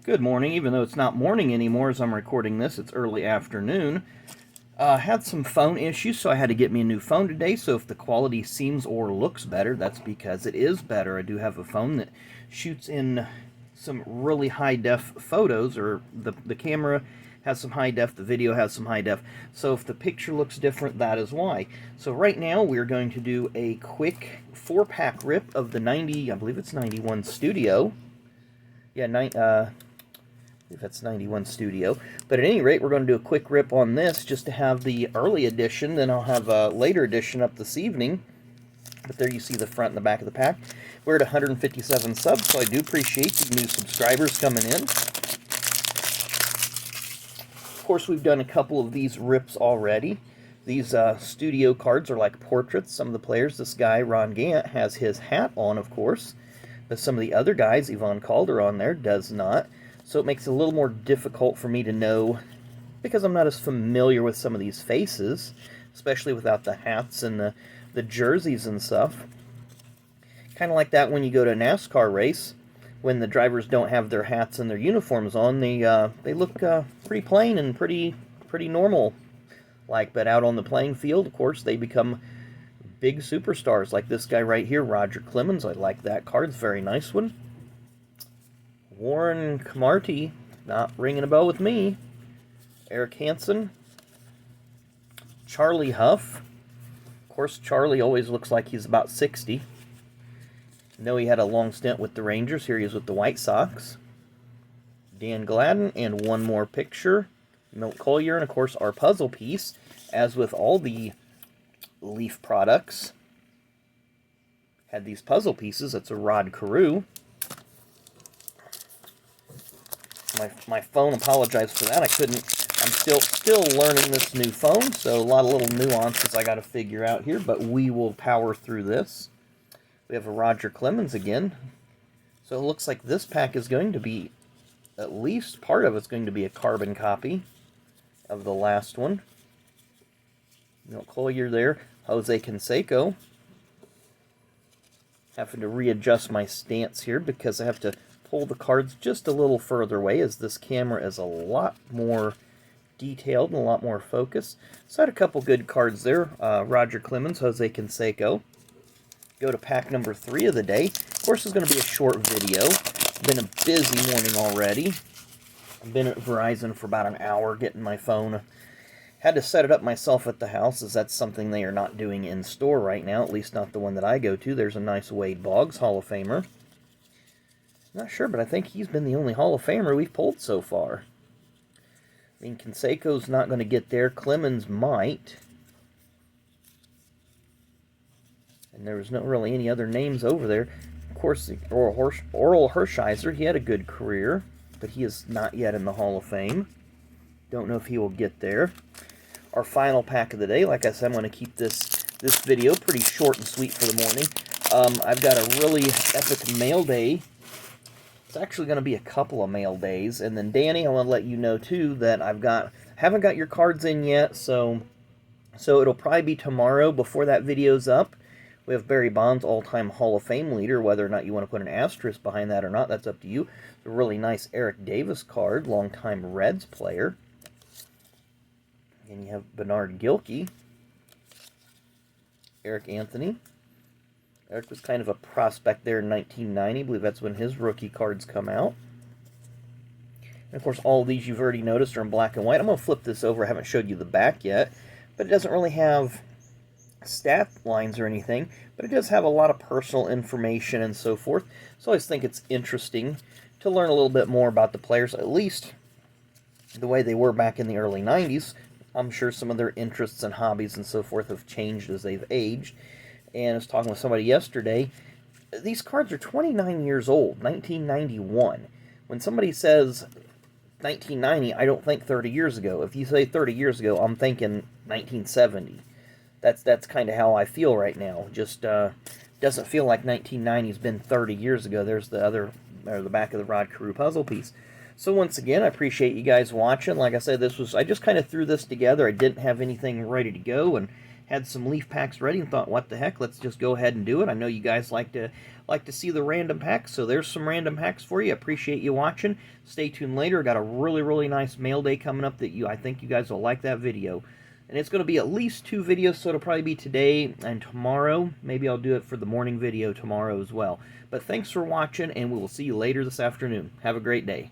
Good morning, even though it's not morning anymore as I'm recording this, it's early afternoon. Had some phone issues, so I had to get me a new phone today, so if the quality seems or looks better, that's because it is better. I do have a phone that shoots in some really high-def photos, or the camera has some high-def, the video has some high-def, so if the picture looks different, that is why. So right now, we're going to do a quick 4-pack rip of the 90, I believe it's 91 Studio. Yeah, if that's 91 Studio. But at any rate, we're going to do a quick rip on this just to have the early edition. Then I'll have a later edition up this evening. But there you see the front and the back of the pack. We're at 157 subs, so I do appreciate the new subscribers coming in. Of course, we've done a couple of these rips already. These studio cards are like portraits. Some of the players, this guy, Ron Gant, has his hat on, of course. But some of the other guys, Ivan Calderon there, does not. So it makes it a little more difficult for me to know, because I'm not as familiar with some of these faces, especially without the hats and the jerseys and stuff. Kind of like that when you go to a NASCAR race, when the drivers don't have their hats and their uniforms on, they look pretty plain and pretty normal. But out on the playing field, of course, they become big superstars, like this guy right here, Roger Clemens. I like that card. It's a very nice one. Warren Camarti, not ringing a bell with me. Eric Hansen. Charlie Huff. Of course, Charlie always looks like he's about 60. I know he had a long stint with the Rangers. Here he is with the White Sox. Dan Gladden, and one more picture. Milt Collier, and of course our puzzle piece, as with all the Leaf products. Had these puzzle pieces. It's a Rod Carew. My phone, apologize for that. I'm still learning this new phone, so a lot of little nuances I got to figure out here, but we will power through this. We have a Roger Clemens again. So it looks like this pack is going to be, at least part of it's going to be a carbon copy of the last one. Milt Collier there. Jose Canseco. Having to readjust my stance here because I have to pull the cards just a little further away, as this camera is a lot more detailed and a lot more focused. So I had a couple good cards there. Roger Clemens, Jose Canseco. Go to pack number 3 of the day. Of course, it's going to be a short video. Been a busy morning already. I've been at Verizon for about an hour getting my phone. Had to set it up myself at the house, as that's something they are not doing in store right now, at least not the one that I go to. There's a nice Wade Boggs, Hall of Famer. Not sure, but I think he's been the only Hall of Famer we've pulled so far. I mean, Canseco's not going to get there. Clemens might. And there was not really any other names over there. Of course, Oral Hershiser, he had a good career, but he is not yet in the Hall of Fame. Don't know if he will get there. Our final pack of the day, like I said, I'm going to keep this video pretty short and sweet for the morning. I've got a really epic mail day. It's actually going to be a couple of mail days. And then, Danny, I want to let you know, too, that haven't got your cards in yet, so it'll probably be tomorrow before that video's up. We have Barry Bonds, all-time Hall of Fame leader. Whether or not you want to put an asterisk behind that or not, that's up to you. It's a really nice Eric Davis card, longtime Reds player. And you have Bernard Gilkey. Eric Anthony. Eric was kind of a prospect there in 1990. I believe that's when his rookie cards come out. And of course, all of these you've already noticed are in black and white. I'm going to flip this over. I haven't showed you the back yet. But it doesn't really have stat lines or anything. But it does have a lot of personal information and so forth. So I always think it's interesting to learn a little bit more about the players, at least the way they were back in the early 90s. I'm sure some of their interests and hobbies and so forth have changed as they've aged. And I was talking with somebody yesterday. These cards are 29 years old, 1991. When somebody says 1990, I don't think 30 years ago. If you say 30 years ago, I'm thinking 1970. That's kind of how I feel right now. Just doesn't feel like 1990's been 30 years ago. There's the back of the Rod Carew puzzle piece. So once again, I appreciate you guys watching. Like I said, I just kind of threw this together. I didn't have anything ready to go and had some leaf packs ready and thought, what the heck, let's just go ahead and do it. I know you guys like to see the random packs, so there's some random packs for you. Appreciate you watching. Stay tuned later. Got a really nice mail day coming up that I think you guys will like that video. And it's going to be at least 2 videos, so it'll probably be today and tomorrow. Maybe I'll do it for the morning video tomorrow as well. But thanks for watching, and we will see you later this afternoon. Have a great day.